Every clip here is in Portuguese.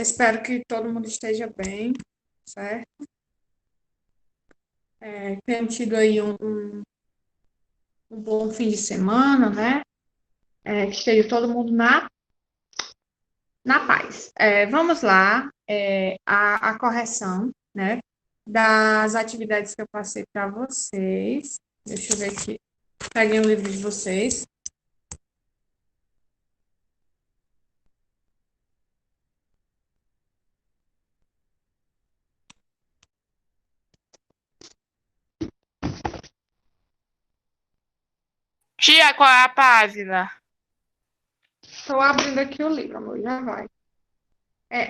Espero que todo mundo esteja bem, certo? Tenham tido aí um bom fim de semana, né? Que esteja todo mundo na paz. Vamos lá, a correção, né? Das atividades que eu passei para vocês. Deixa eu ver aqui. Peguei o livro de vocês. Tia, qual é a página? Estou abrindo aqui o livro, amor, já vai.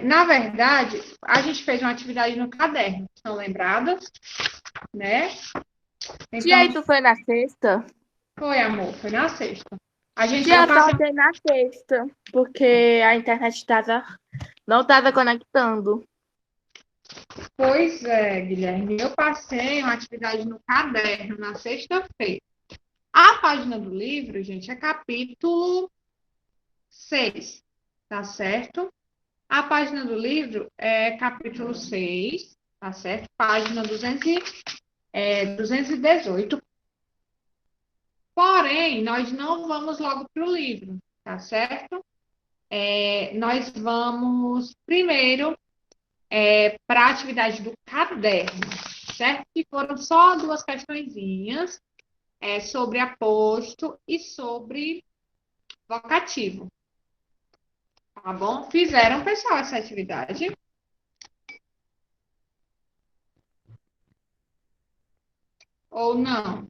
Na verdade, a gente fez uma atividade no caderno, estão lembradas, né? Tia, Então, e tu foi na sexta? foi, amor, foi na sexta. Eu Tia, passei. voltei na sexta, porque a internet não tava conectando. Pois é, Guilherme, eu passei uma atividade no caderno na sexta-feira. A página do livro, gente, é capítulo 6, tá certo? A página do livro é capítulo 6, tá certo? Página 218. Porém, nós não vamos logo para o livro, tá certo? Nós vamos primeiro para a atividade do caderno, certo? Que foram só duas questõezinhas sobre aposto e sobre vocativo, tá bom? Fizeram, pessoal, essa atividade? Ou não?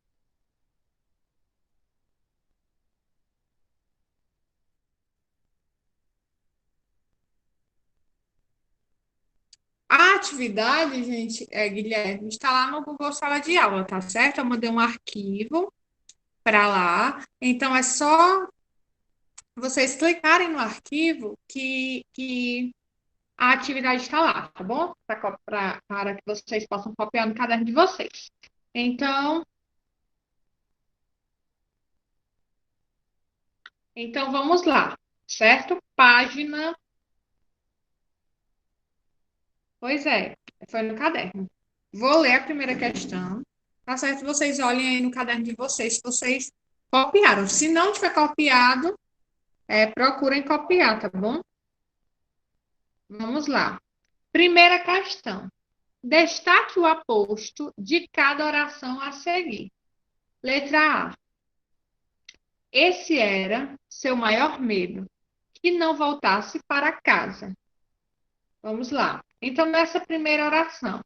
A atividade, gente, Guilherme, está lá no Google Sala de Aula, tá certo? Eu mandei um arquivo para lá. Então, é só vocês clicarem no arquivo que a atividade está lá, tá bom? Para que vocês possam copiar no caderno de vocês. Então vamos lá, certo? Página. Pois é, foi no caderno. Vou ler a primeira questão. Tá certo? Vocês olhem aí no caderno de vocês se vocês copiaram. Se não tiver copiado, procurem copiar, tá bom? Vamos lá. Primeira questão. Destaque o aposto de cada oração a seguir. Letra A. Esse era seu maior medo, que não voltasse para casa. Vamos lá. Então, nessa primeira oração,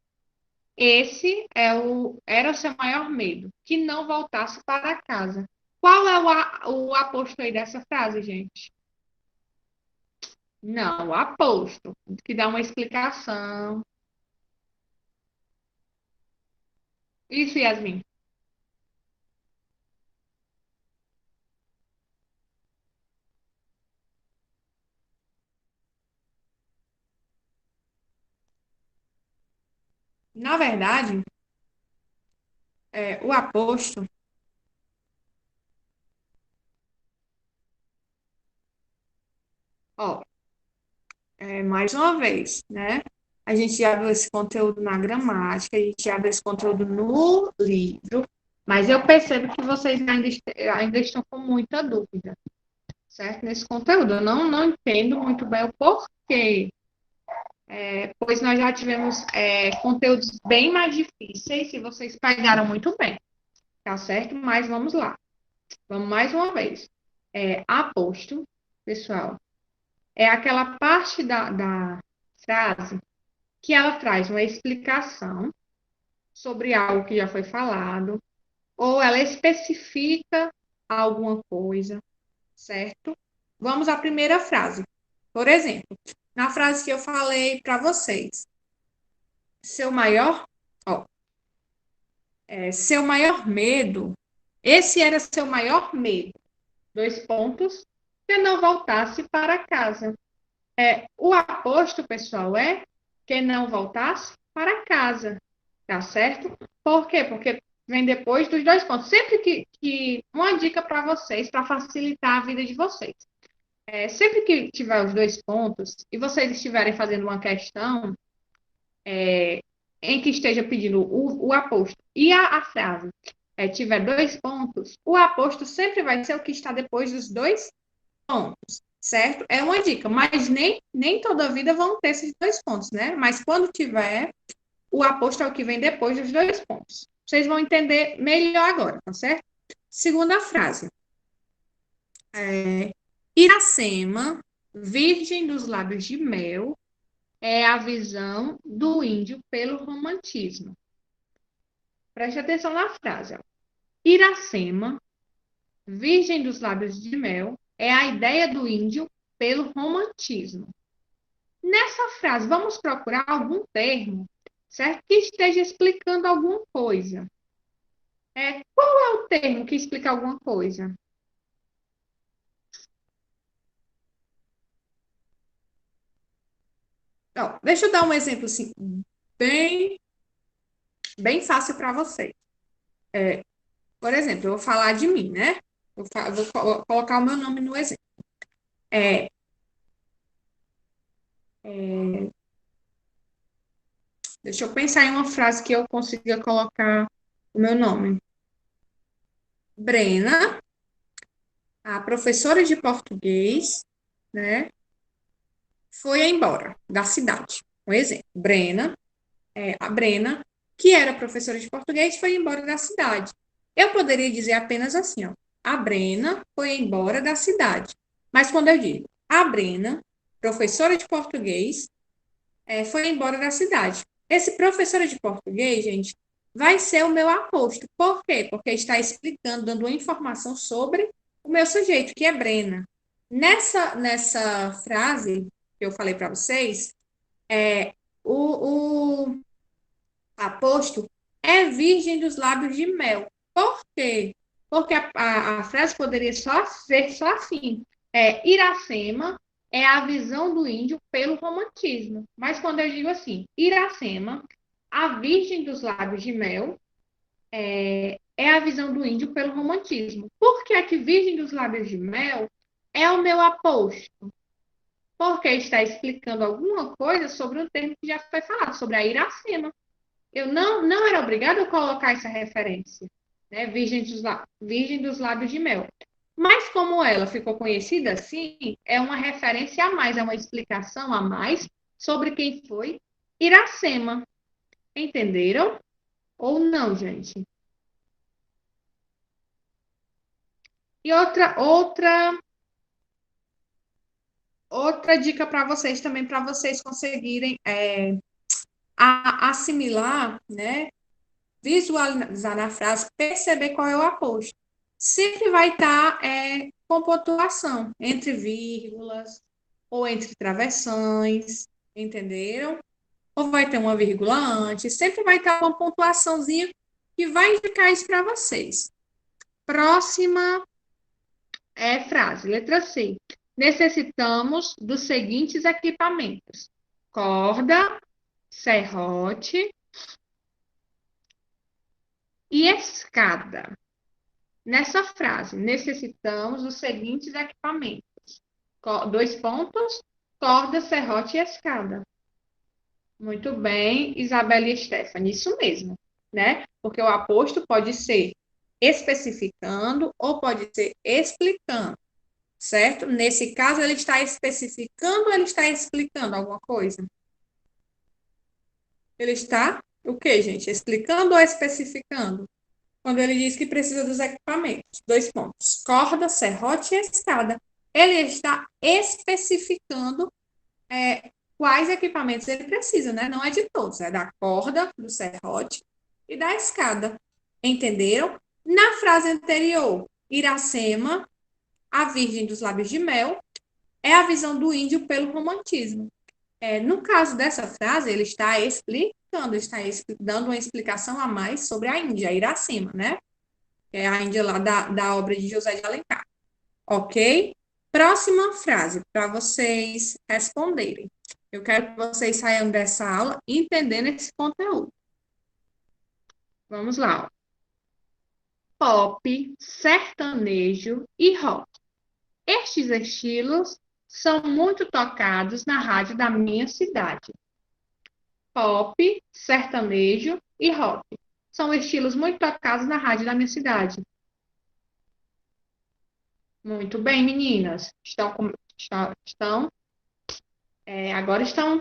era o seu maior medo, que não voltasse para casa. Qual é o aposto aí dessa frase, gente? Não, o aposto, que dá uma explicação. Isso, Yasmin. Na verdade, o aposto, ó, mais uma vez, né? A gente já viu esse conteúdo na gramática, a gente já viu esse conteúdo no livro, mas eu percebo que vocês ainda estão com muita dúvida, certo? Nesse conteúdo. Eu não entendo muito bem o porquê, pois nós já tivemos conteúdos bem mais difíceis e vocês pegaram muito bem, tá certo? Mas vamos lá. Vamos mais uma vez. Aposto, pessoal, é aquela parte da frase que ela traz uma explicação sobre algo que já foi falado, ou ela especifica alguma coisa, certo? Vamos à primeira frase. Por exemplo, na frase que eu falei para vocês, seu maior, ó, seu maior medo, esse era seu maior medo. Dois pontos, que não voltasse para casa. O aposto, pessoal, é que não voltasse para casa, tá certo? Por quê? Porque vem depois dos dois pontos. Sempre que uma dica para vocês, para facilitar a vida de vocês. Sempre que tiver os dois pontos e vocês estiverem fazendo uma questão em que esteja pedindo o aposto e a frase tiver dois pontos, o aposto sempre vai ser o que está depois dos dois pontos, certo? É uma dica, mas nem toda vida vão ter esses dois pontos, né? Mas quando tiver, o aposto é o que vem depois dos dois pontos. Vocês vão entender melhor agora, tá certo? Segunda frase. Iracema, virgem dos lábios de mel, é a visão do índio pelo romantismo. Preste atenção na frase. Ó. Iracema, virgem dos lábios de mel, é a ideia do índio pelo romantismo. Nessa frase, vamos procurar algum termo, certo? Que esteja explicando alguma coisa. Qual é o termo que explica alguma coisa? Ó, deixa eu dar um exemplo assim, bem, bem fácil para vocês. Por exemplo, eu vou falar de mim, né? Vou colocar o meu nome no exemplo. É, Deixa eu pensar em uma frase que eu consiga colocar o meu nome. Brena, a professora de português, né? Foi embora da cidade. Um exemplo. A Brena, que era professora de português, foi embora da cidade. Eu poderia dizer apenas assim, ó. A Brena foi embora da cidade. Mas quando eu digo a Brena, professora de português, foi embora da cidade. Esse professora de português, gente, vai ser o meu aposto. Por quê? Porque está explicando, dando uma informação sobre o meu sujeito, que é Brena. Nessa frase que eu falei para vocês, o aposto é virgem dos lábios de mel. Por quê? Porque a frase poderia ser só assim. Iracema é a visão do índio pelo romantismo. Mas quando eu digo assim, Iracema, a virgem dos lábios de mel, é a visão do índio pelo romantismo. Por que é que virgem dos lábios de mel é o meu aposto? Porque está explicando alguma coisa sobre um termo que já foi falado, sobre a Iracema. Eu não era obrigada a colocar essa referência, né? Virgem dos lábios de mel. Mas como ela ficou conhecida assim, é uma referência a mais, é uma explicação a mais sobre quem foi Iracema. Entenderam? Ou não, gente? E outra dica para vocês também, para vocês conseguirem assimilar, né? Visualizar na frase, perceber qual é o aposto. Sempre vai estar com pontuação, entre vírgulas ou entre travessões, entenderam? Ou vai ter uma vírgula antes, sempre vai estar uma pontuaçãozinha que vai indicar isso para vocês. Próxima frase, letra C. Necessitamos dos seguintes equipamentos: corda, serrote e escada. Nessa frase, necessitamos dos seguintes equipamentos: dois pontos, corda, serrote e escada. Muito bem, Isabela e Stephanie, isso mesmo, né? Porque o aposto pode ser especificando ou pode ser explicando, certo? Nesse caso, ele está especificando ou ele está explicando alguma coisa? Ele está, o quê, gente? Explicando ou especificando? Quando ele diz que precisa dos equipamentos. Dois pontos: corda, serrote e escada. Ele está especificando quais equipamentos ele precisa, né? Não é de todos, é da corda, do serrote e da escada. Entenderam? Na frase anterior, Iracema, a virgem dos lábios de mel, é a visão do índio pelo romantismo. No caso dessa frase, ele está explicando, dando uma explicação a mais sobre a Índia, a Iracema, né? É a Índia lá da obra de José de Alencar. Ok? Próxima frase, para vocês responderem. Eu quero que vocês saiam dessa aula entendendo esse conteúdo. Vamos lá. Ó. Pop, sertanejo e rock. Estes estilos são muito tocados na rádio da minha cidade. Pop, sertanejo e rock. São estilos muito tocados na rádio da minha cidade. Muito bem, meninas. Agora estão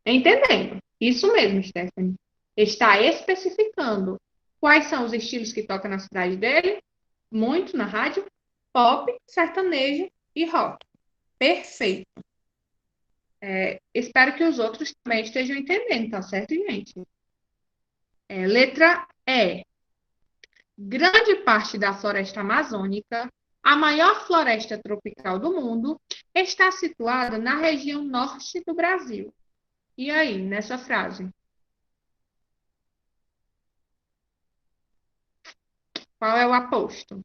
entendendo. Isso mesmo, Stephanie. Está especificando quais são os estilos que toca na cidade dele, muito na rádio, pop, sertanejo e rock. Perfeito. Espero que os outros também estejam entendendo, tá certo, gente? Letra E. Grande parte da floresta amazônica, a maior floresta tropical do mundo, está situada na região norte do Brasil. E aí, nessa frase? Qual é o aposto?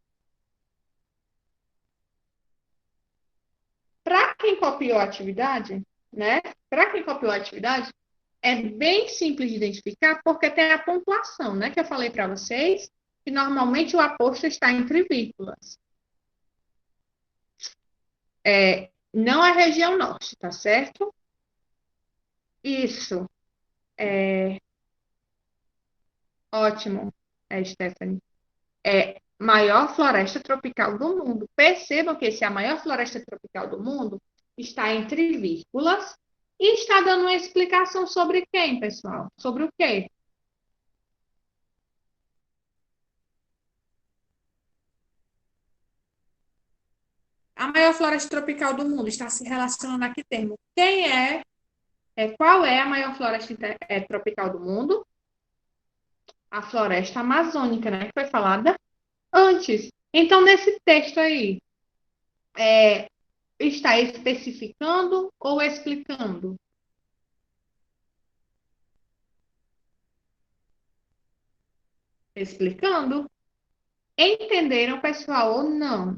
Para quem copiou a atividade, né? Para quem copiou a atividade, é bem simples de identificar porque tem a pontuação, né? Que eu falei para vocês, que normalmente o aposto está entre vírgulas. Não é região norte, tá certo? Isso. Ótimo, Stephanie. Maior floresta tropical do mundo. Percebam que esse é a maior floresta tropical do mundo, está entre vírgulas e está dando uma explicação sobre quem, pessoal? Sobre o quê? A maior floresta tropical do mundo está se relacionando a que termo? Qual é a maior floresta tropical do mundo? A floresta amazônica, né? Que foi falada antes. Então, nesse texto aí, está especificando ou explicando? Explicando. Entenderam, pessoal, ou não?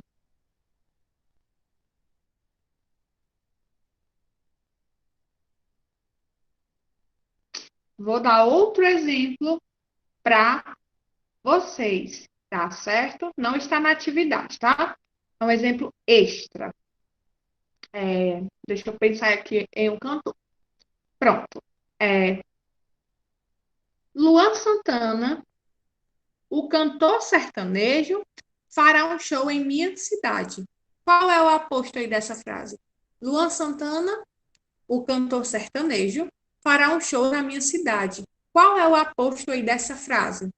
Vou dar outro exemplo para vocês, tá certo? Não está na atividade, tá? É um exemplo extra. Deixa eu pensar aqui em um cantor. Pronto. Luan Santana, o cantor sertanejo, fará um show em minha cidade. Qual é o aposto aí dessa frase? Luan Santana, o cantor sertanejo, fará um show na minha cidade. Qual é o aposto aí dessa frase?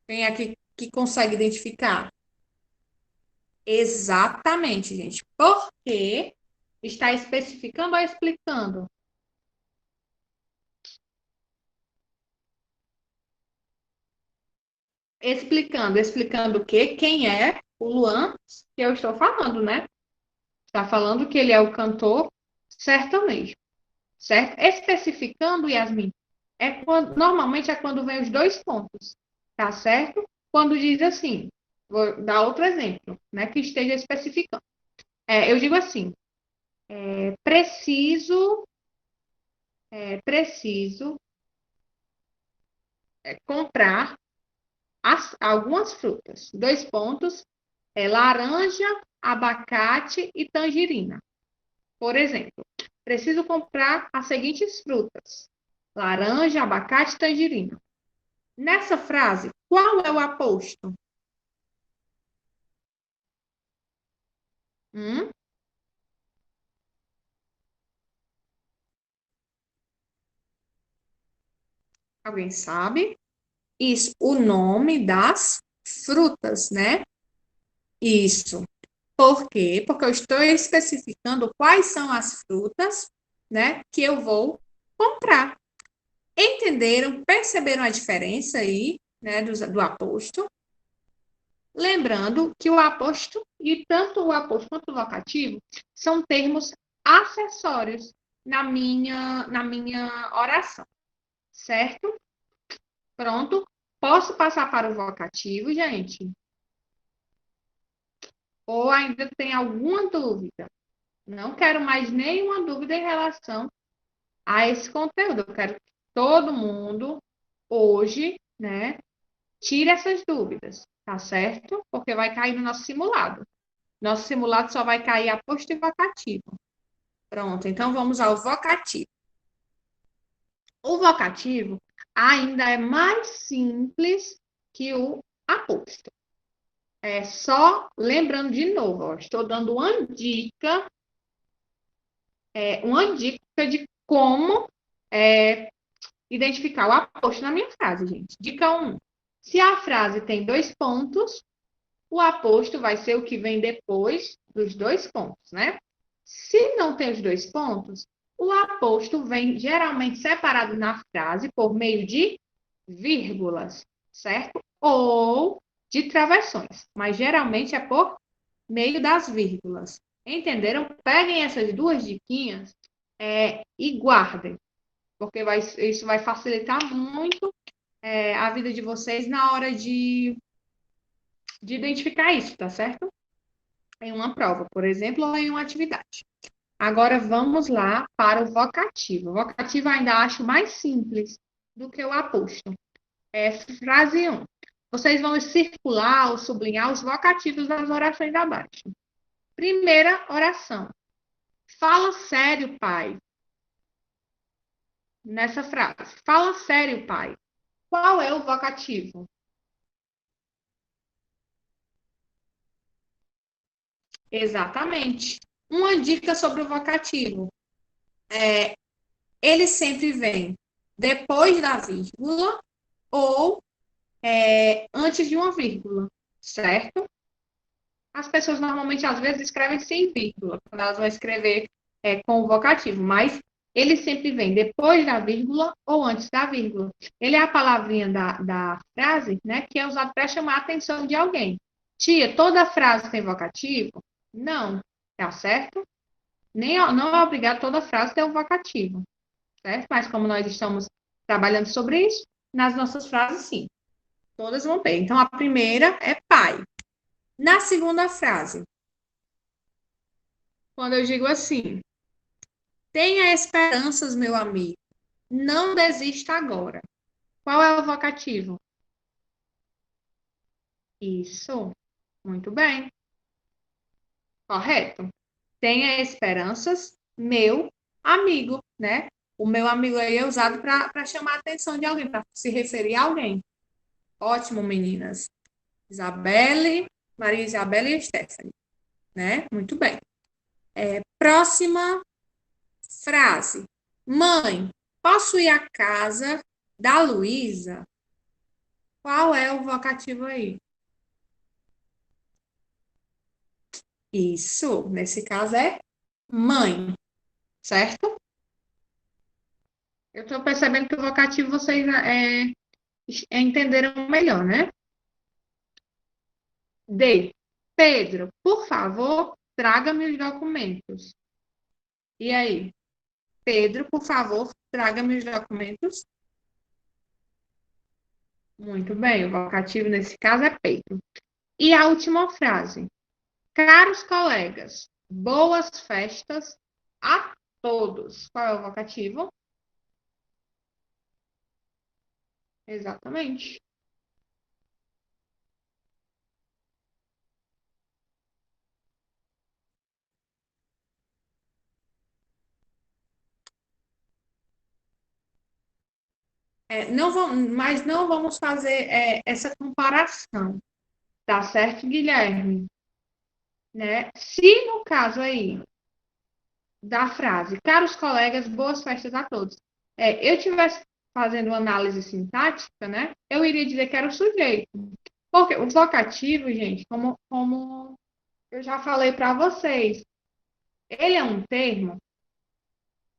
Quem é que consegue identificar? Exatamente, gente. Por quê? Está especificando ou explicando? Explicando o quê? Quem é o Luan que eu estou falando, né? Está falando que ele é o cantor sertanejo, certo? Especificando, Yasmin, normalmente é quando vem os dois pontos, tá certo? Quando diz assim, vou dar outro exemplo, né? Que esteja especificando. Eu digo assim, preciso comprar algumas frutas. Dois pontos, laranja, abacate e tangerina. Por exemplo, preciso comprar as seguintes frutas: laranja, abacate e tangerina. Nessa frase, qual é o aposto? Hum? Alguém sabe? Isso, o nome das frutas, né? Isso. Por quê? Porque eu estou especificando quais são as frutas, né, que eu vou comprar. Entenderam? Perceberam a diferença aí, né, do aposto? Lembrando que o aposto, e tanto o aposto quanto o vocativo, são termos acessórios na minha oração, certo? Pronto. Posso passar para o vocativo, gente? Ou ainda tem alguma dúvida? Não quero mais nenhuma dúvida em relação a esse conteúdo. Eu quero que todo mundo, hoje, né, tire essas dúvidas, tá certo? Porque vai cair no nosso simulado. Nosso simulado só vai cair aposto e vocativo. Pronto, então vamos ao vocativo. O vocativo ainda é mais simples que o aposto. É só lembrando de novo, ó, estou dando uma dica de como identificar o aposto na minha frase, gente. Dica 1. Se a frase tem 2 pontos, o aposto vai ser o que vem depois dos 2 pontos, né? Se não tem os 2 pontos, o aposto vem geralmente separado na frase por meio de vírgulas, certo? Ou de travessões, mas geralmente é por meio das vírgulas. Entenderam? Peguem essas duas diquinhas e guardem, porque isso vai facilitar muito a vida de vocês na hora de identificar isso, tá certo? Em uma prova, por exemplo, ou em uma atividade. Agora vamos lá para o vocativo. O vocativo ainda acho mais simples do que o aposto. Frase 1. Vocês vão circular ou sublinhar os vocativos das orações abaixo. Primeira oração. Fala sério, pai. Nessa frase. Fala sério, pai. Qual é o vocativo? Exatamente. Uma dica sobre o vocativo. Ele sempre vem depois da vírgula ou antes de uma vírgula, certo? As pessoas normalmente, às vezes, escrevem sem vírgula, quando elas vão escrever com o vocativo, mas ele sempre vem depois da vírgula ou antes da vírgula. Ele é a palavrinha da frase, né, que é usado para chamar a atenção de alguém. Tia, toda frase tem vocativo? Não, tá certo? Não é obrigado toda frase ter um vocativo, certo? Mas como nós estamos trabalhando sobre isso, nas nossas frases, sim. Todas vão ter. Então, a primeira é pai. Na segunda frase, quando eu digo assim, tenha esperanças, meu amigo. Não desista agora. Qual é o vocativo? Isso. Muito bem. Correto. Tenha esperanças, meu amigo, né? O meu amigo aí é usado para chamar a atenção de alguém, para se referir a alguém. Ótimo, meninas. Isabelle, Maria Isabelle e Stephanie, né? Muito bem. Próxima frase. Mãe, posso ir à casa da Luísa? Qual é o vocativo aí? Isso, nesse caso é mãe, certo? Eu estou percebendo que o vocativo vocês entenderam melhor, né? D. Pedro, por favor, traga-me os documentos. E aí? Pedro, por favor, traga-me os documentos. Muito bem, o vocativo nesse caso é Pedro. E a última frase. Caros colegas, boas festas a todos. Qual é o vocativo? Exatamente. Mas não vamos fazer essa comparação, tá certo, Guilherme? Né? Se no caso aí da frase, caros colegas, boas festas a todos, eu tivesse fazendo uma análise sintática, né? Eu iria dizer que era o sujeito. Porque o vocativo, gente, como eu já falei para vocês, ele é um termo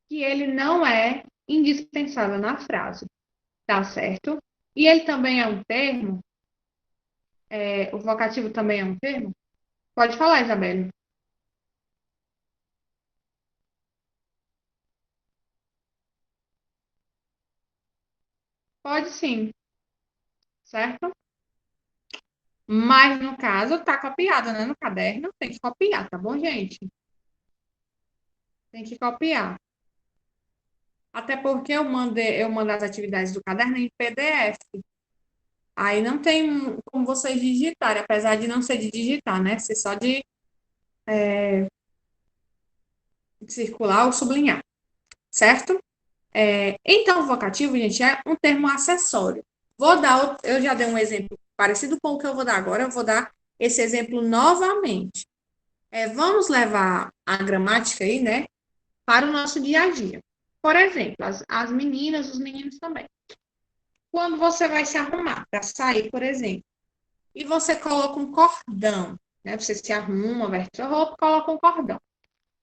que ele não é indispensável na frase, tá certo? E ele também é um termo, o vocativo também é um termo. Pode falar, Isabelle. Pode sim, certo? Mas no caso tá copiado, né? No caderno tem que copiar, tá bom, gente? Tem que copiar. Até porque eu mando as atividades do caderno em PDF. Aí não tem como vocês digitarem, apesar de não ser de digitar, né? Ser só circular ou sublinhar, certo? Então, vocativo, gente, é um termo acessório. Eu já dei um exemplo parecido com o que eu vou dar agora, eu vou dar esse exemplo novamente. Vamos levar a gramática aí, né, para o nosso dia a dia. Por exemplo, as meninas, os meninos também. Quando você vai se arrumar para sair, por exemplo, e você coloca um cordão, né? Você se arruma, veste a roupa, coloca um cordão.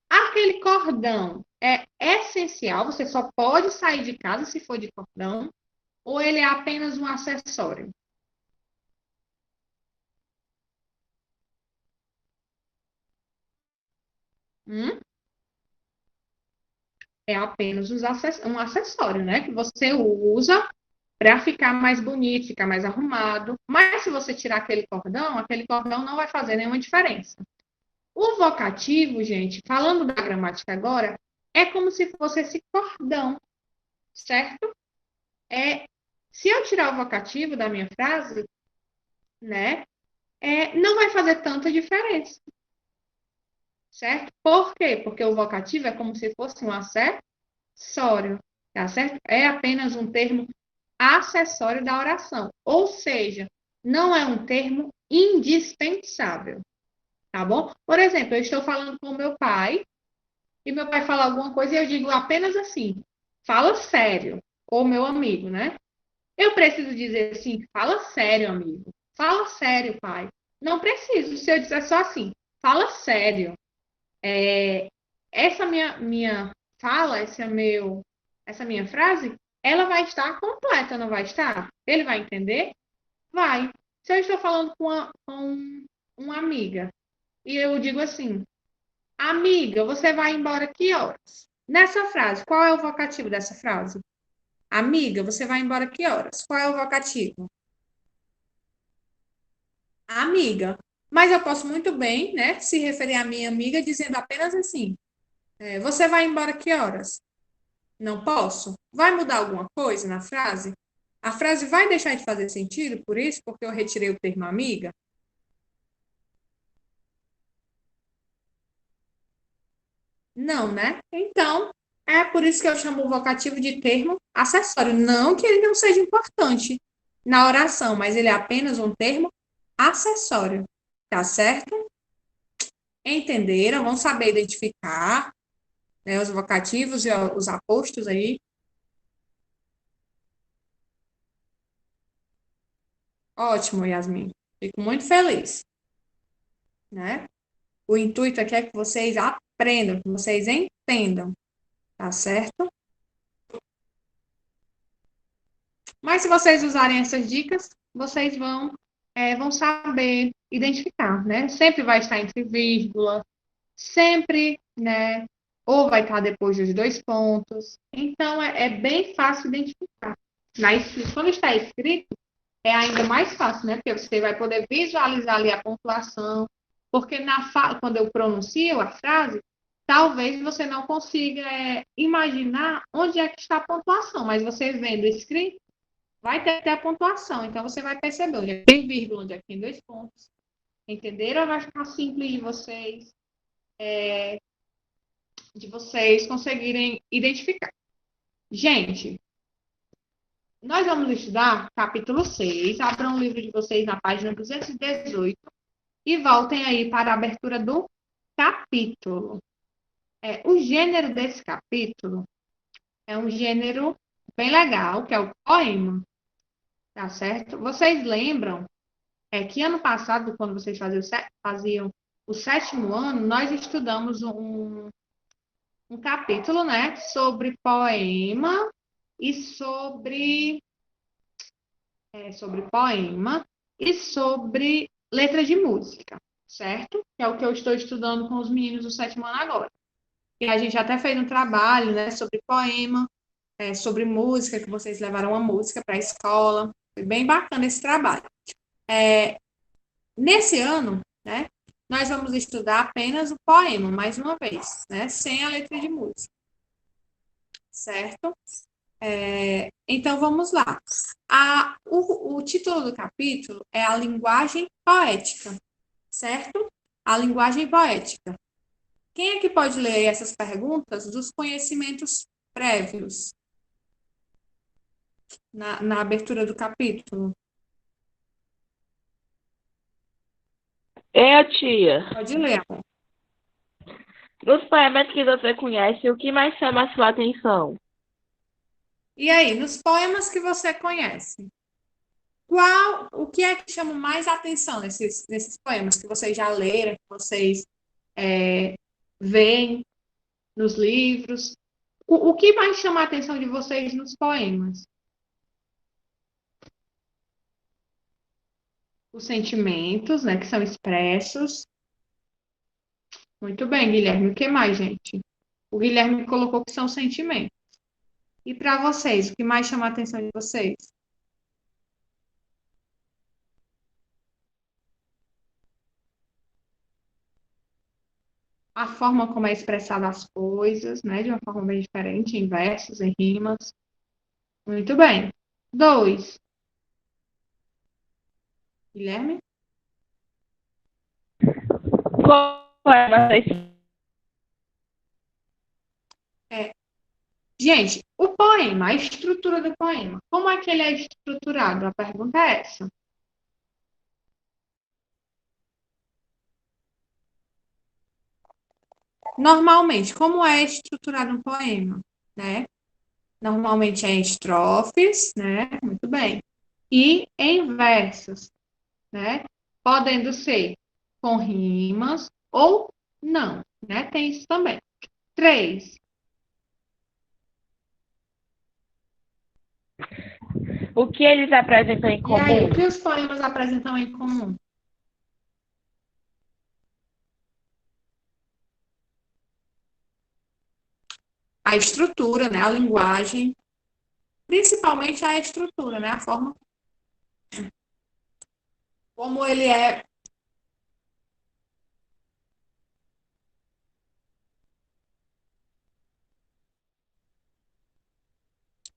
Aquele cordão é essencial, você só pode sair de casa se for de cordão, ou ele é apenas um acessório? Hum? É apenas um acessório, né? Que você usa para ficar mais bonito, ficar mais arrumado. Mas se você tirar aquele cordão não vai fazer nenhuma diferença. O vocativo, gente, falando da gramática agora, é como se fosse esse cordão, certo? Se eu tirar o vocativo da minha frase, né, não vai fazer tanta diferença, certo? Por quê? Porque o vocativo é como se fosse um acessório, tá certo? É apenas um termo acessório da oração, ou seja, não é um termo indispensável, tá bom? Por exemplo, eu estou falando com o meu pai e meu pai fala alguma coisa e eu digo apenas assim, fala sério, ou meu amigo, né? Eu preciso dizer assim, fala sério, amigo. Fala sério, pai. Não preciso, se eu disser só assim, fala sério. Essa minha fala, essa minha frase, ela vai estar completa, não vai estar? Ele vai entender? Vai. Se eu estou falando com uma amiga e eu digo assim, amiga, você vai embora que horas? Nessa frase, qual é o vocativo dessa frase? Amiga, você vai embora que horas? Qual é o vocativo? Amiga. Mas eu posso muito bem, né, se referir à minha amiga dizendo apenas assim: você vai embora que horas? Não posso? Vai mudar alguma coisa na frase? A frase vai deixar de fazer sentido por isso, porque eu retirei o termo amiga? Não, né? Então, é por isso que eu chamo o vocativo de termo acessório. Não que ele não seja importante na oração, mas ele é apenas um termo acessório. Tá certo? Entenderam? Vão saber identificar, né, os vocativos e os apostos aí. Ótimo, Yasmin. Fico muito feliz, né? O intuito aqui é que vocês aprendam, que vocês entendam, tá certo? Mas se vocês usarem essas dicas, vocês vão saber identificar, né? Sempre vai estar entre vírgula, sempre, né? Ou vai estar depois dos dois pontos. Então, é bem fácil identificar. Quando está escrito, é ainda mais fácil, né? Porque você vai poder visualizar ali a pontuação. Porque quando eu pronuncio a frase, talvez você não consiga imaginar onde é que está a pontuação, mas você vendo escrito, vai ter a pontuação. Então você vai perceber onde é que tem vírgula, onde é que tem dois pontos. Entenderam? Vai ficar simples de vocês conseguirem identificar. Gente, nós vamos estudar capítulo 6. Abram o livro de vocês na página 218 e voltem aí para a abertura do capítulo. O gênero desse capítulo é um gênero bem legal, que é o poema, tá certo? Vocês lembram que ano passado, quando vocês faziam o sétimo ano, nós estudamos um capítulo, né, sobre poema e sobre poema e sobre letra de música, certo? Que é o que eu estou estudando com os meninos do sétimo ano agora. E a gente até fez um trabalho, né, sobre poema, sobre música, que vocês levaram uma música para a escola. Foi bem bacana esse trabalho. Nesse ano, né, nós vamos estudar apenas o poema, mais uma vez, né, sem a letra de música, certo? Então, vamos lá. O título do capítulo é a linguagem poética, certo? A linguagem poética. Quem é que pode ler essas perguntas dos conhecimentos prévios na abertura do capítulo? Eu, tia. Pode ler, amor. Dos poemas que você conhece, o que mais chama a sua atenção? E aí, nos poemas que você conhece, o que é que chama mais atenção nesses poemas que vocês já leram, que vocês veem nos livros? O que mais chama a atenção de vocês nos poemas? Os sentimentos, né, que são expressos. Muito bem, Guilherme. O que mais, gente? O Guilherme colocou que são sentimentos. E para vocês, o que mais chama a atenção de vocês? A forma como é expressada as coisas, né? De uma forma bem diferente, em versos, em rimas. Muito bem. 2. Guilherme? Qual poema você... Gente, o poema, a estrutura do poema, como é que ele é estruturado? A pergunta é essa. Normalmente, como é estruturado um poema, né? Normalmente é em estrofes, né? Muito bem. E em versos, né? Podendo ser com rimas ou não, né? Tem isso também. 3. O que eles apresentam em E aí, comum? o que os poemas apresentam em comum? A estrutura, né? A linguagem, principalmente a estrutura, né? A forma como ele é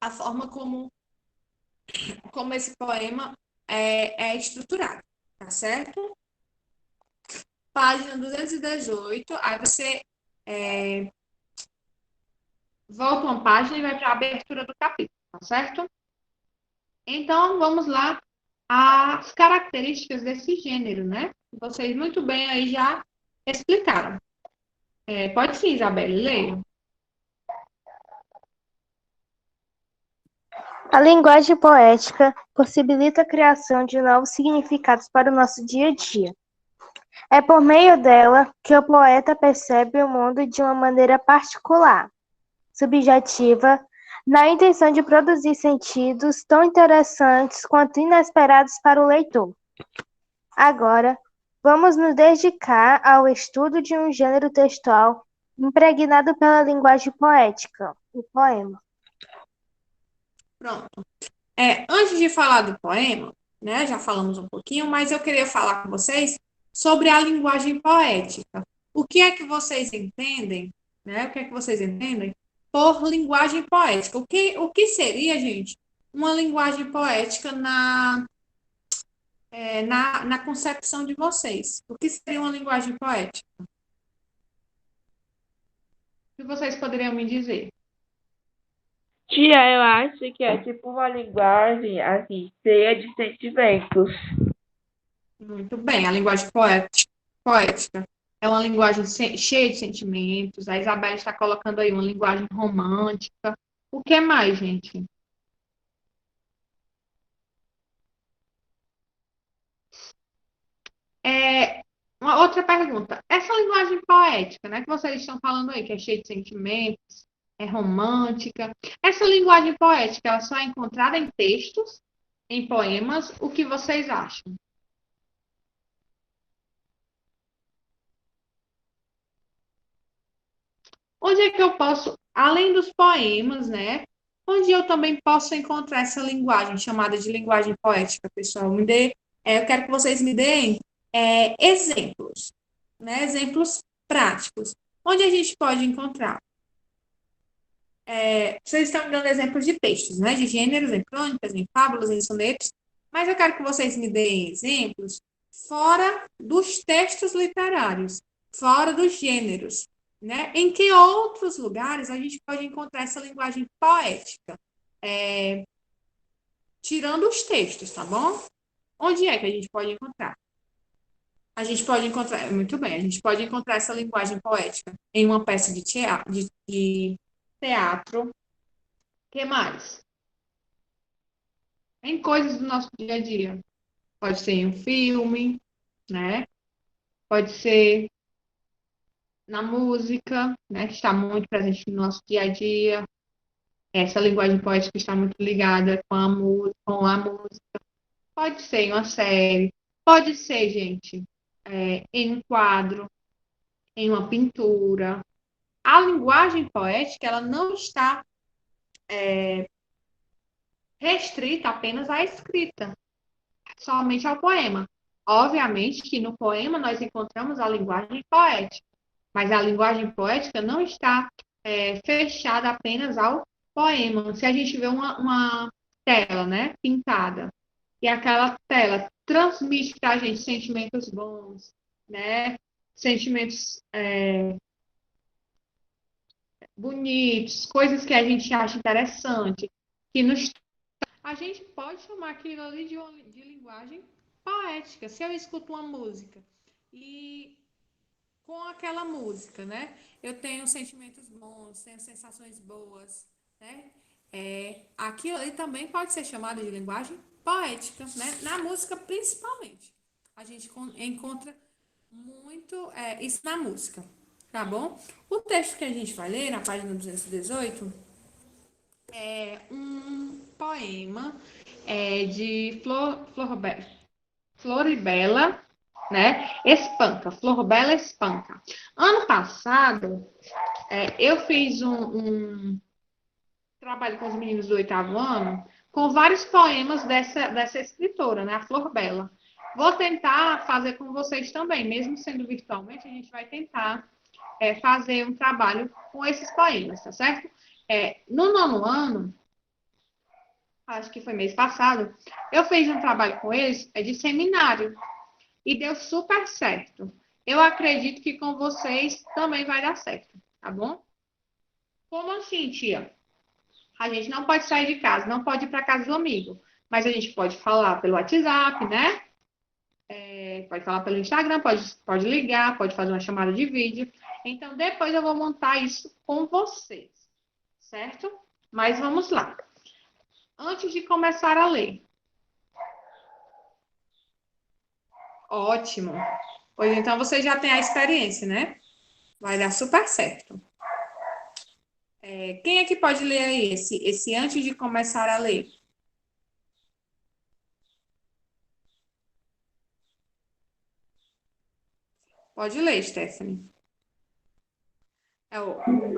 a forma como esse poema é estruturado, tá certo? Página 218, aí você volta uma página e vai para a abertura do capítulo, tá certo? Então, vamos lá às características desse gênero, né? Vocês muito bem aí já explicaram. Pode sim, Isabelle, leia. A linguagem poética possibilita a criação de novos significados para o nosso dia a dia. É por meio dela que o poeta percebe o mundo de uma maneira particular, subjetiva, na intenção de produzir sentidos tão interessantes quanto inesperados para o leitor. Agora, vamos nos dedicar ao estudo de um gênero textual impregnado pela linguagem poética, o poema. Pronto. Antes de falar do poema, né, já falamos um pouquinho, mas eu queria falar com vocês sobre a linguagem poética. O que é que vocês entendem, né? O que é que vocês entendem por linguagem poética? O que seria, gente, uma linguagem poética na concepção de vocês? O que seria uma linguagem poética? O que vocês poderiam me dizer? Tia, eu acho que é tipo uma linguagem, assim, cheia de sentimentos. Muito bem, a linguagem poética é uma linguagem cheia de sentimentos. A Isabela está colocando aí uma linguagem romântica. O que mais, gente? Uma outra pergunta. Essa linguagem poética, né, que vocês estão falando aí, que é cheia de sentimentos, é romântica. Essa linguagem poética, ela só é encontrada em textos, em poemas. O que vocês acham? Onde é que eu posso, além dos poemas, né? Onde eu também posso encontrar essa linguagem chamada de linguagem poética, pessoal? Eu quero que vocês me deem exemplos, né? Exemplos práticos. Onde a gente pode encontrar? Vocês estão me dando exemplos de textos, né? De gêneros, em crônicas, em fábulas, em sonetos. Mas eu quero que vocês me deem exemplos fora dos textos literários, fora dos gêneros. né? Em que outros lugares a gente pode encontrar essa linguagem poética? Tirando os textos, tá bom? Onde é que a gente pode encontrar? A gente pode encontrar, muito bem, a gente pode encontrar essa linguagem poética em uma peça de teatro. O que mais? Em coisas do nosso dia a dia. Pode ser em um filme, né? Pode ser na música, né? Que está muito presente no nosso dia a dia. Essa linguagem poética está muito ligada com a música. Pode ser em uma série, pode ser, gente, em um quadro, em uma pintura. A linguagem poética, ela não está restrita apenas à escrita, somente ao poema. Obviamente que no poema nós encontramos a linguagem poética, mas a linguagem poética não está fechada apenas ao poema. Se a gente vê uma tela, né, pintada, e aquela tela transmite para a gente sentimentos bons, né, sentimentos bonitos, coisas que a gente acha interessante, que nos a gente pode chamar aquilo ali de linguagem poética. Se eu escuto uma música e com aquela música, né, eu tenho sentimentos bons, tenho sensações boas, né, aquilo ali também pode ser chamado de linguagem poética, né, na música principalmente. A gente encontra muito isso na música, tá bom? O texto que a gente vai ler na página 218 é um poema de Floribela, né? Espanca, Florbela Espanca. Ano passado, eu fiz um trabalho com os meninos do oitavo ano com vários poemas dessa escritora, né? A Florbela. Vou tentar fazer com vocês também, mesmo sendo virtualmente, a gente vai tentar fazer um trabalho com esses poemas, tá certo? No nono ano, acho que foi mês passado, eu fiz um trabalho com eles de seminário e deu super certo. Eu acredito que com vocês também vai dar certo, tá bom? Como assim, tia? A gente não pode sair de casa, não pode ir para casa do amigo, mas a gente pode falar pelo WhatsApp, né? Pode falar pelo Instagram, pode ligar, pode fazer uma chamada de vídeo. Então, depois eu vou montar isso com vocês, certo? Mas vamos lá. Antes de começar a ler. Ótimo. Pois então você já tem a experiência, né? Vai dar super certo. Quem é que pode ler aí esse antes de começar a ler? Pode ler, Stephanie.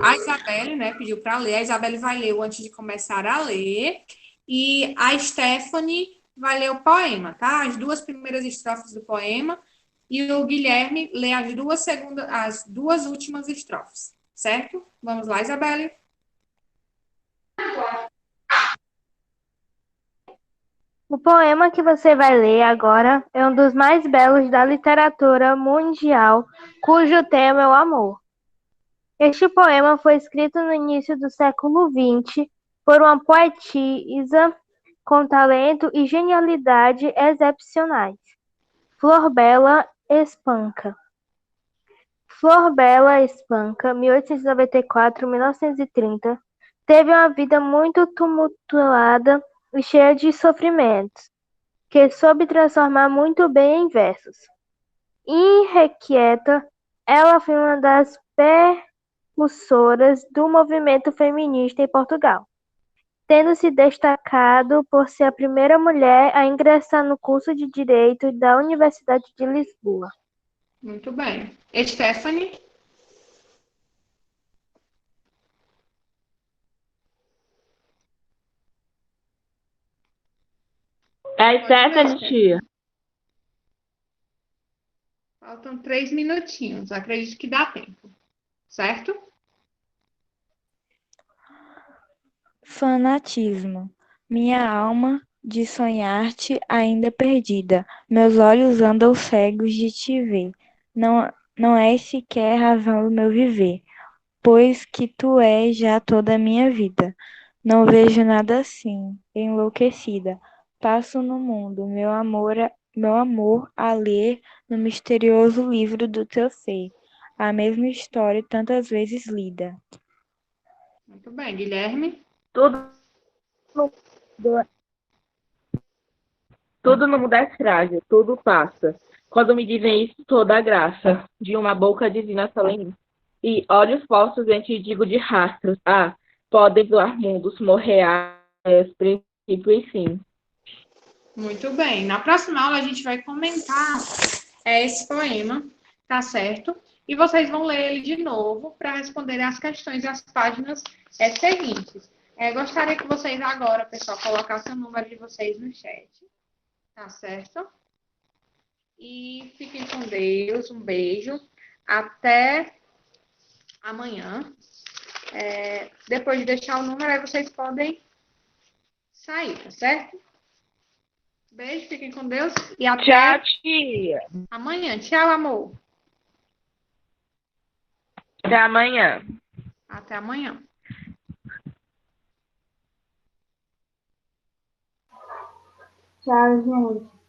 A Isabelle, né, pediu para ler. A Isabelle vai ler o antes de começar a ler. E a Stephanie vai ler o poema, tá? As duas primeiras estrofes do poema. E o Guilherme lê as duas últimas estrofes, certo? Vamos lá, Isabelle. O poema que você vai ler agora é um dos mais belos da literatura mundial, cujo tema é o amor. Este poema foi escrito no início do século XX por uma poetisa com talento e genialidade excepcionais, Florbela Espanca. Florbela Espanca, 1894-1930, teve uma vida muito tumultuada e cheia de sofrimentos, que soube transformar muito bem em versos. Irrequieta, ela foi uma das precursoras do movimento feminista em Portugal, tendo se destacado por ser a primeira mulher a ingressar no curso de Direito da Universidade de Lisboa. Muito bem. Stephanie? É Stephanie, tia. Faltam 3 minutinhos. Acredito que dá tempo. Certo? Fanatismo. Minha alma de sonhar-te ainda perdida, meus olhos andam cegos de te ver. Não és sequer razão do meu viver. pois que tu és já toda a minha vida. Não vejo nada assim, enlouquecida. Passo no mundo, meu amor a ler no misterioso livro do teu ser, a mesma história tantas vezes lida. Muito bem, Guilherme. Tudo, tudo no mundo é frágil, tudo passa. Quando me dizem isso, toda a graça de uma boca divina solene. E olhos postos em te digo de rastros. Ah, podem voar mundos, morrer princípio e fim. Muito bem. Na próxima aula a gente vai comentar esse poema, tá certo? E vocês vão ler ele de novo para responder as questões e as páginas seguintes. Gostaria que vocês agora, pessoal, colocassem o número de vocês no chat, tá certo? E fiquem com Deus, um beijo. Até amanhã. Depois de deixar o número, aí vocês podem sair, tá certo? Beijo, fiquem com Deus e até Tchau, tia. amanhã. Tchau, amor. Até amanhã. Até amanhã. Tchau, gente.